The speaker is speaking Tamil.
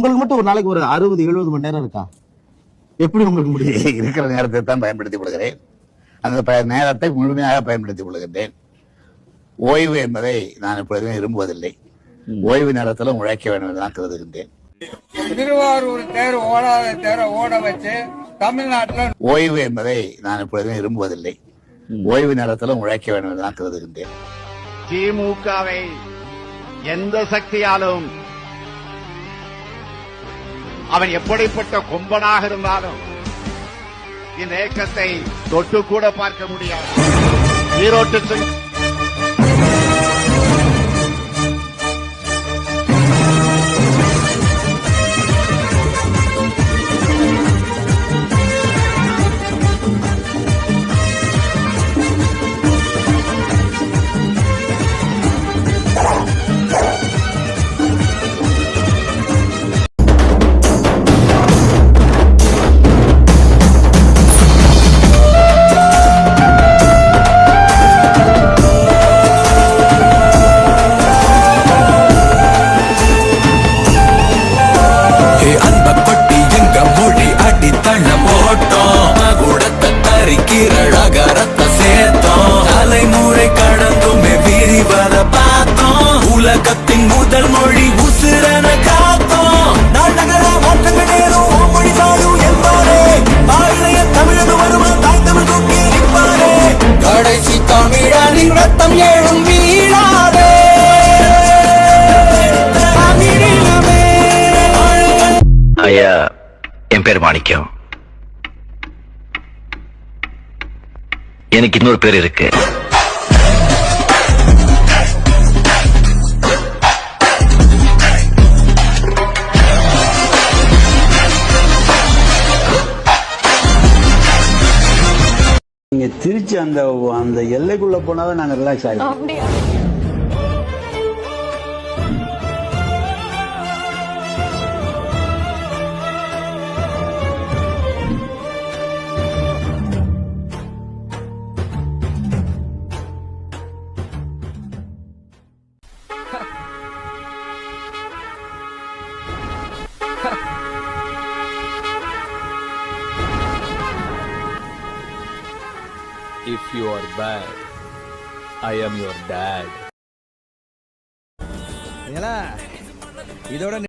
உங்களுக்கு மட்டும் ஒரு நாளைக்கு ஒரு 60-70 மணி நேரம் இருக்கா? எப்படி உங்களுக்கு முடியும்? இருக்கிற நேரத்தை தான் பயன்படுத்திக் கொள்கிறேன். அந்த நேரத்தை முழுமையாக பயன்படுத்திக் கொள்கின்றேன். ஓய்வு என்பதை நான் எப்பொழுதுமே விரும்புவதில்லை. ஓய்வு நேரத்திலும் உழைக்க வேண்டும் என்று நான் கருதுகின்றேன். திருவாரூர் தேர் ஓடாத தேரை ஓட வச்சு தமிழ்நாட்டில் ஓய்வு என்பதை நான் எப்பொழுதுமே விரும்புவதில்லை. ஓய்வு நேரத்திலும் உழைக்க வேண்டும் என்று நான் கருதுகின்றேன். திமுகவை எந்த சக்தியாலும் அவன் எப்படிப்பட்ட கொம்பனாக இருந்தாலும் இந்த இயக்கத்தை தொட்டு கூட பார்க்க முடியாது. ஈரோட்டு உலகத்தின் முதல் மொழி உசிரன காத்தோம். நாடகர மாற்றங்களேறும் மொழி பாடும் என்பாரே. ஆயிழைய தமிழது வருமா தாய் தமிழ் தூக்கி நிற்பாரே. கடைசி தமிழனின் ரத்தம் ஏழும் வீழாதே. ஐயா, என் பேர் மாணிக்கம். எனக்கு இன்னொரு பேர் இருக்கு. நீங்க திருச்சி அந்த எல்லைக்குள்ள போனாவே நாங்க ரிலாக்ஸ் ஆகிடும். If you are bad, I am your dad. இதோட